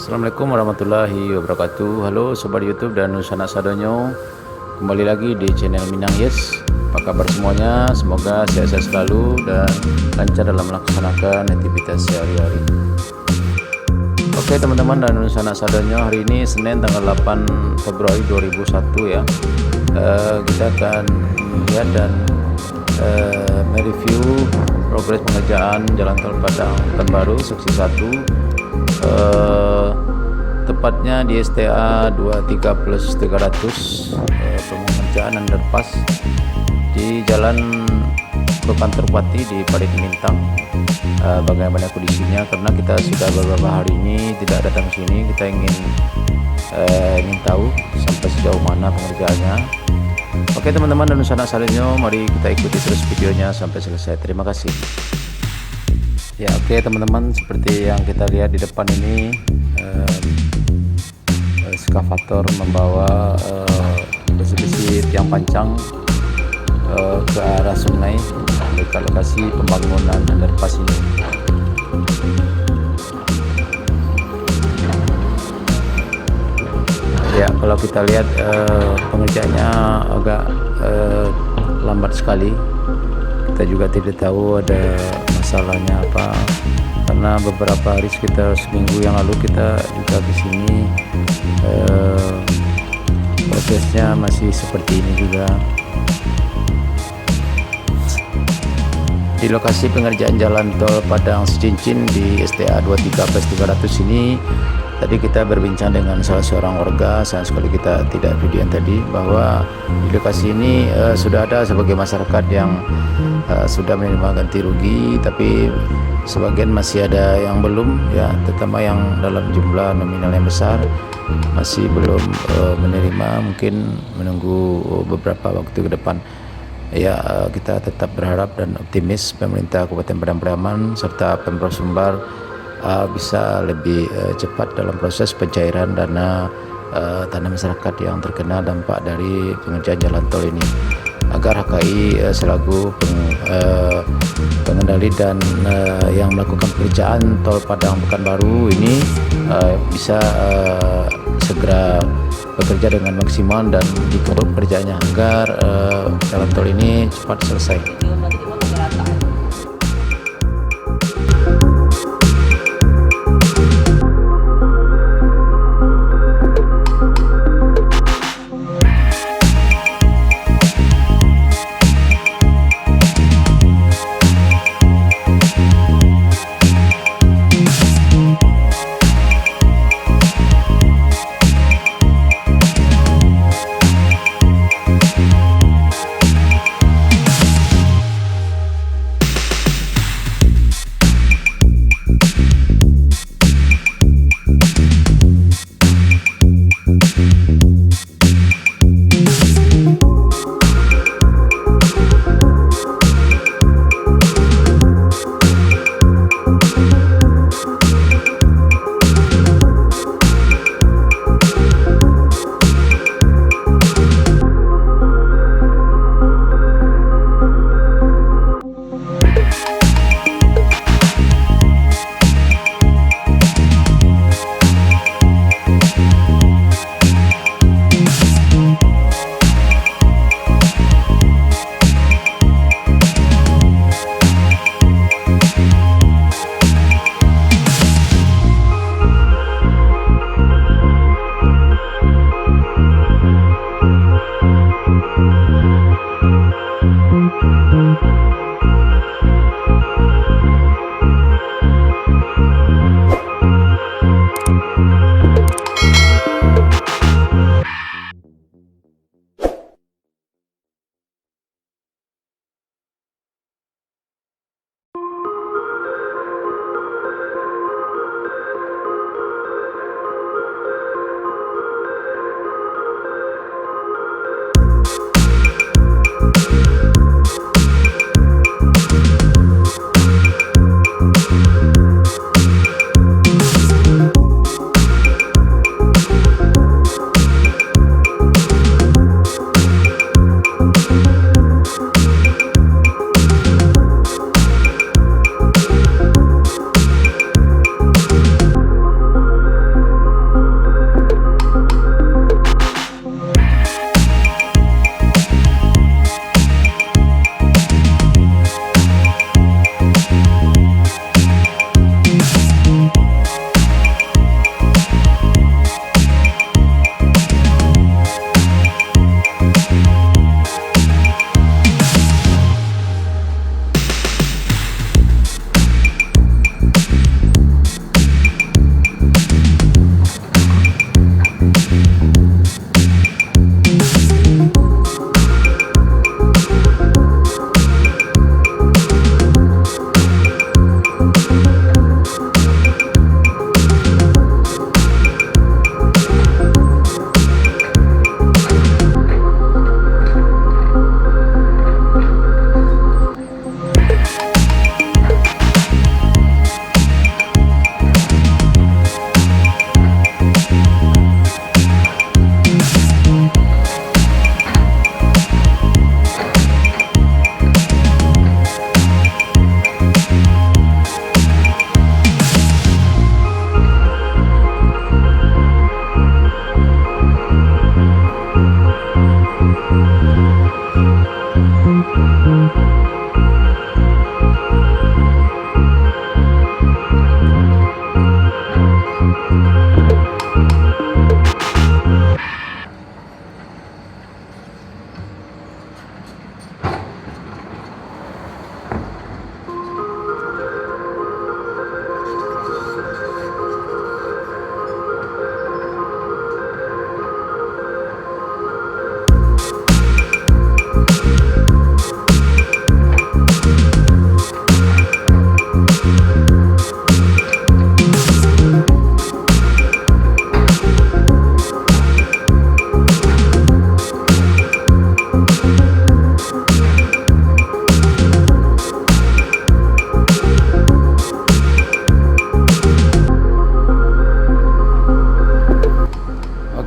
Assalamualaikum warahmatullahi wabarakatuh. Halo Sobat YouTube dan Nusana Sadonyo. Kembali lagi di channel Minang Yes. Apa kabar semuanya? Semoga sehat-sehat selalu dan lancar dalam melaksanakan aktivitas sehari-hari. Oke teman-teman dan Nusana Sadonyo, hari ini Senin tanggal 8 Februari 2001 ya. Kita akan melihat dan mereview progres pengerjaan Jalan Tol Padang Pekanbaru seksi 1, tepatnya di STA 23+300, pengerjaan underpass di Jalan Pekanterpati di Parit Mintang. Bagaimana kondisinya, karena kita sudah beberapa hari ini tidak datang sini, kita ingin tahu sampai sejauh mana pengerjaannya. Oke teman-teman dan Nusana Sadonyo, mari kita ikuti terus videonya sampai selesai. Terima kasih. Ya oke teman-teman, seperti yang kita lihat di depan ini, eskavator membawa besi-besi tiang pancang ke arah sungai ke lokasi pembangunan underpass ini. Ya kalau kita lihat pengerjaannya agak lambat sekali. Kita juga tidak tahu ada masalahnya apa, karena beberapa hari, sekitar seminggu yang lalu kita juga di sini, prosesnya masih seperti ini juga. Di lokasi pengerjaan jalan tol Padang Secincin di STA 23+300 ini, tadi kita berbincang dengan salah seorang warga, sayang sekali kita tidak video yang tadi, bahwa di lokasi ini sudah ada sebagai masyarakat yang sudah menerima ganti rugi, tapi sebagian masih ada yang belum ya, terutama yang dalam jumlah nominal yang besar masih belum menerima, mungkin menunggu beberapa waktu ke depan. Ya, kita tetap berharap dan optimis pemerintah Kabupaten Padang Pariaman serta Pemprov Sumbar bisa lebih cepat dalam proses pencairan dana tanah masyarakat yang terkena dampak dari pengerjaan jalan tol ini, agar HKI selaku pengendali dan yang melakukan pekerjaan tol Padang Pekanbaru ini bisa segera bekerja dengan maksimal dan dikerup kerjanya agar jalan tol ini cepat selesai.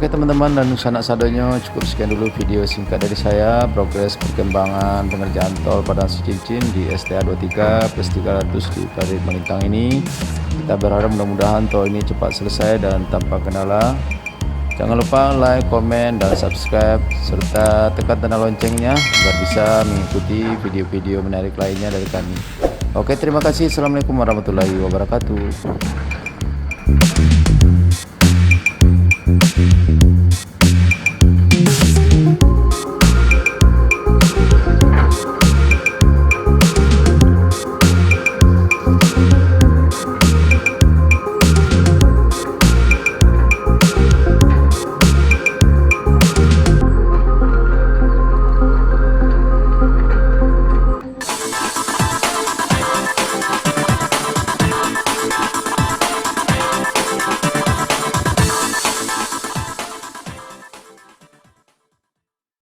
Oke teman-teman dan sanak sadonyo, cukup sekian dulu video singkat dari saya progres perkembangan pengerjaan tol Padang Sicincin di STA 23 plus 300 di Parit Melintang ini. Kita berharap mudah-mudahan tol ini cepat selesai dan tanpa kendala. Jangan lupa like, komen, dan subscribe serta tekan tanda loncengnya agar bisa mengikuti video-video menarik lainnya dari kami. Oke, terima kasih. Assalamualaikum warahmatullahi wabarakatuh.